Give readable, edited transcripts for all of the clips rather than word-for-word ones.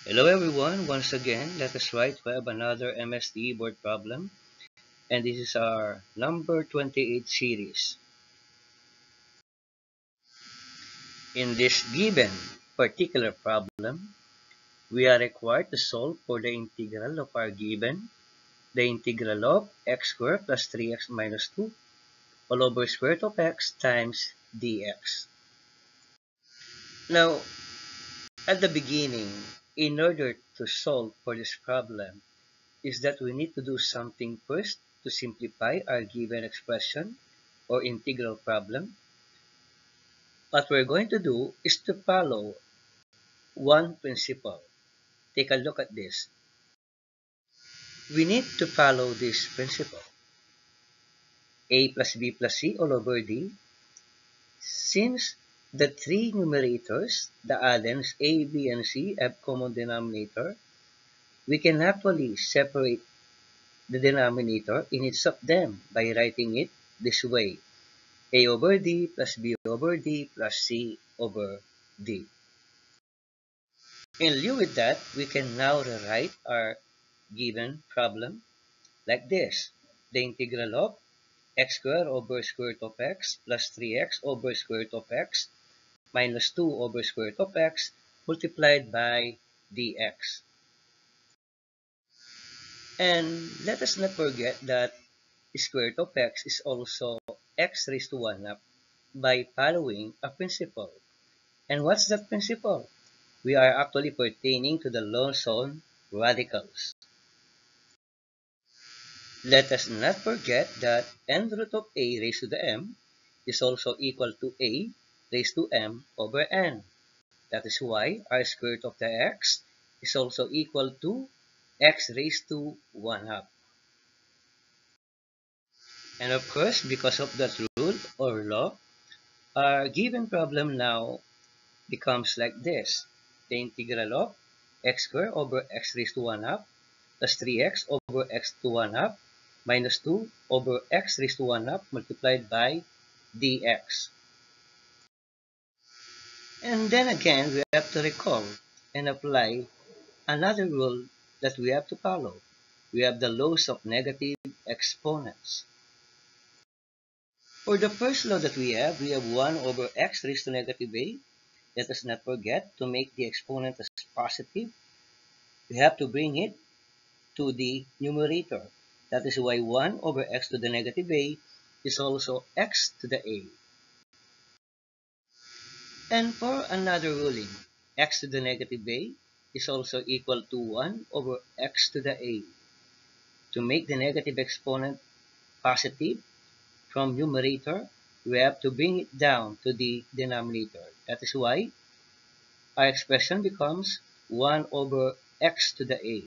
Hello everyone, once again, let us write we have another MSD board problem, and this is our number 28 series. In this given particular problem, we are required to solve for the integral of our given, the integral of x squared plus 3x minus 2 all over square root of x times dx. Now, at the beginning, in order to solve for this problem, is that we need to do something first to simplify our given expression or integral problem. What we're going to do is to follow one principle. Take a look at this. We need to follow this principle. A plus B plus C all over D. Since the three numerators, the addends A, B, and C have common denominator, we can actually separate the denominator in each of them by writing it this way. A over D plus B over D plus C over D. In lieu with that, we can now rewrite our given problem like this. The integral of x squared over square root of x plus 3x over square root of x minus 2 over square root of x multiplied by dx. And let us not forget that square root of x is also x raised to 1 up by following a principle. And what's that principle? We are actually pertaining to the Lawson radicals. Let us not forget that n root of a raised to the m is also equal to a raised to m over n. That is why our square root of the x is also equal to x raised to 1 half. And of course, because of that rule or law, our given problem now becomes like this. The integral of x squared over x raised to 1 half plus 3x over x to 1 half minus 2 over x raised to 1 half multiplied by dx. And then again, we have to recall and apply another rule that we have to follow. We have the laws of negative exponents. For the first law that we have 1 over x raised to negative a. Let us not forget to make the exponent as positive. We have to bring it to the numerator. That is why 1 over x to the negative a is also x to the a. And for another ruling, x to the negative a is also equal to 1 over x to the a. To make the negative exponent positive from numerator, we have to bring it down to the denominator. That is why our expression becomes 1 over x to the a.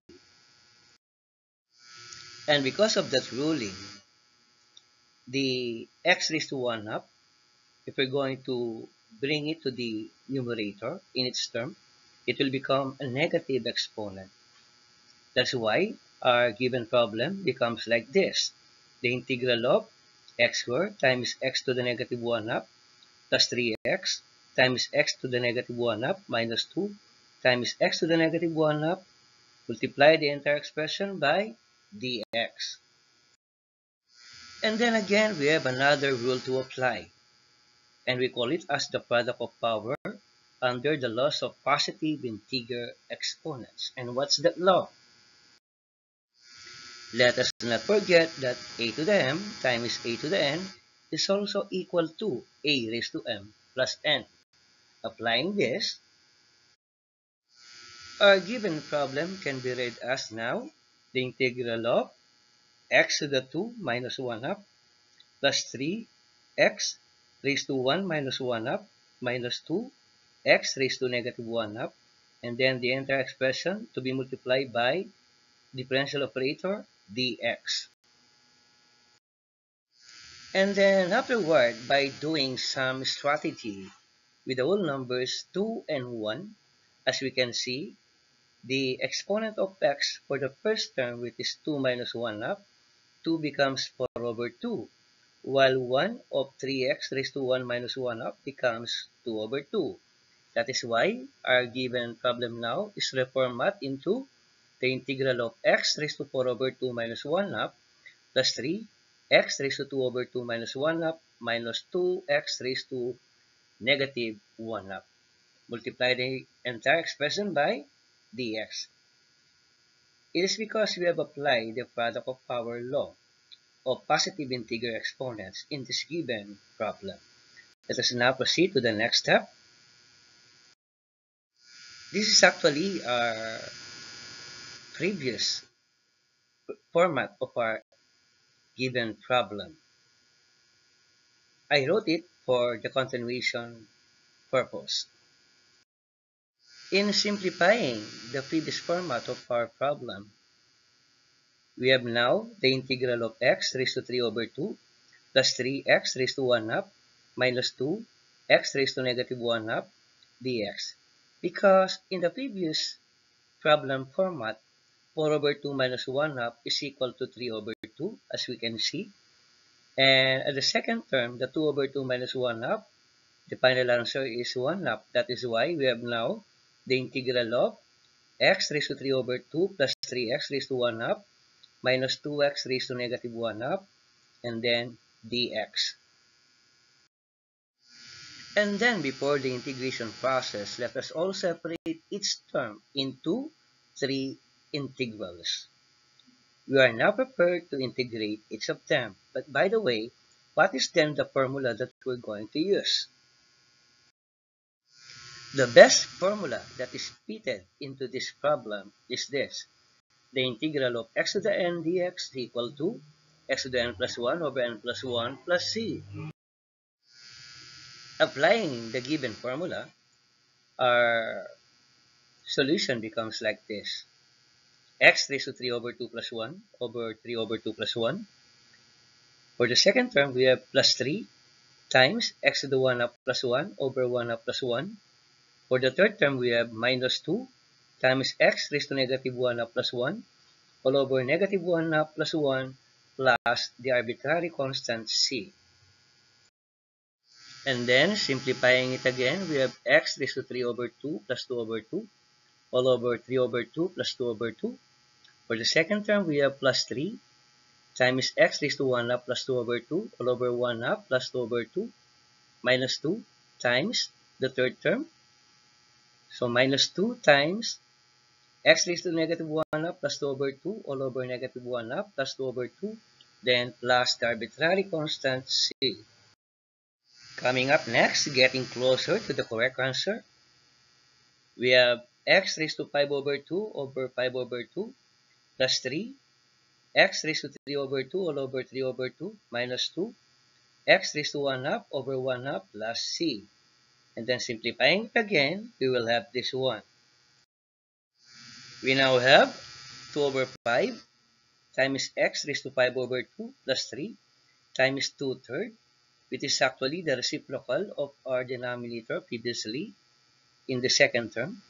And because of that ruling, the x raised to 1 up, if we're going to bring it to the numerator in its term, it will become a negative exponent. That's why our given problem becomes like this. The integral of x squared times x to the negative 1 up plus 3x times x to the negative 1 up minus 2 times x to the negative 1 up, multiply the entire expression by dx. And then again, we have another rule to apply, and we call it as the product of power under the laws of positive integer exponents. And what's that law? Let us not forget that a to the m times a to the n is also equal to a raised to m plus n. Applying this, our given problem can be read as now the integral of x to the 2 minus 1 half plus 3x raised to 1 minus 1 half minus 2x raised to negative 1 half, and then the entire expression to be multiplied by differential operator dx. And then afterward, by doing some strategy with the whole numbers 2 and 1, as we can see, the exponent of x for the first term, which is 2 minus 1 half, 2 becomes 4 over 2, while 1 of 3x raised to 1 minus 1 half becomes 2 over 2. That is why our given problem now is reformat into the integral of x raised to 4 over 2 minus 1 half plus 3 x raised to 2 over 2 minus 1 half minus 2x raised to negative 1 half. Multiply the entire expression by dx. It is because we have applied the product of power law of positive integer exponents in this given problem. Let us now proceed to the next step. This is actually our previous format of our given problem. I wrote it for the continuation purpose. In simplifying the previous format of our problem, we have now the integral of x raised to 3 over 2 plus 3x raised to 1 half minus 2x raised to negative 1 half dx. Because in the previous problem format, 4 over 2 minus 1 half is equal to 3 over 2, as we can see. And at the second term, the 2 over 2 minus 1 half, the final answer is 1 half. That is why we have now the integral of x raised to 3 over 2 plus 3x raised to 1 half minus 2x raised to negative 1 half, and then dx. And then before the integration process, let us all separate each term into three integrals. We are now prepared to integrate each of them. But by the way, what is then the formula that we're going to use? The best formula that is fitted into this problem is this. The integral of x to the n dx is equal to x to the n plus 1 over n plus 1 plus c. Applying the given formula, our solution becomes like this. X raised to 3 over 2 plus 1 over 3 over 2 plus 1. For the second term, we have plus 3 times x to the 1 half plus 1 over 1 half plus 1. For the third term, we have minus 2 times x raised to negative 1 half plus 1 all over negative 1 half plus 1 plus the arbitrary constant c. And then, simplifying it again, we have x raised to 3 over 2 plus 2 over 2 all over 3 over 2 plus 2 over 2. For the second term, we have plus 3 times x raised to 1 half plus 2 over 2 all over 1 half plus 2 over 2 minus 2 times the third term. So minus 2 times x raised to negative 1 half plus 2 over 2 all over negative 1 half plus 2 over 2, then plus the arbitrary constant c. Coming up next, getting closer to the correct answer, we have x raised to 5 over 2 over 5 over 2 plus 3, x raised to 3 over 2 all over 3 over 2 minus 2, x raised to 1 half over 1 half plus c. And then simplifying it again, we will have this one. We now have 2 over 5 times x raised to 5 over 2 plus 3 times 2 thirds, which is actually the reciprocal of our denominator previously in the second term,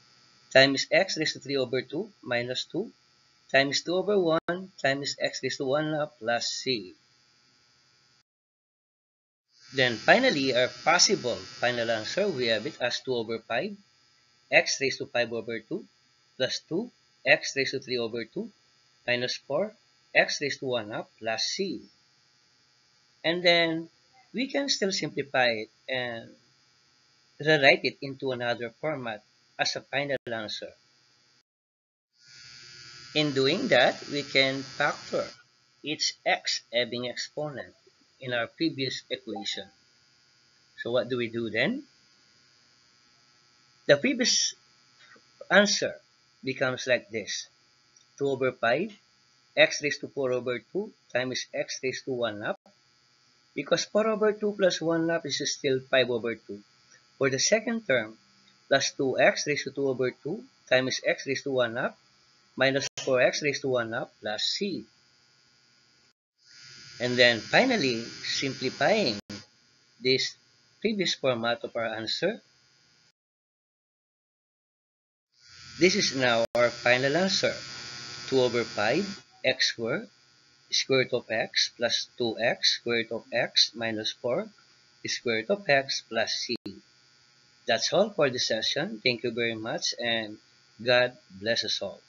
times x raised to 3 over 2 minus 2 times 2 over 1 times x raised to 1 half plus c. Then finally, our possible final answer, we have it as 2 over 5 x raised to 5 over 2 plus 2 x raised to 3 over 2 minus 4 x raised to 1 half plus c. And then we can still simplify it and rewrite it into another format as a final answer. In doing that, we can factor each x ebbing exponent in our previous equation. So what do we do then? The previous answer becomes like this. 2 over 5 x raised to 4 over 2 times x raised to 1 half, because 4 over 2 plus 1 half is still 5 over 2. For the second term, plus 2x raised to 2 over 2 times x raised to 1 half minus 4x raised to 1 half plus c. And then finally, simplifying this previous format of our answer, this is now our final answer. 2 over 5 x squared square root of x plus 2x square root of x minus 4 square root of x plus c. That's all for this session. Thank you very much, and God bless us all.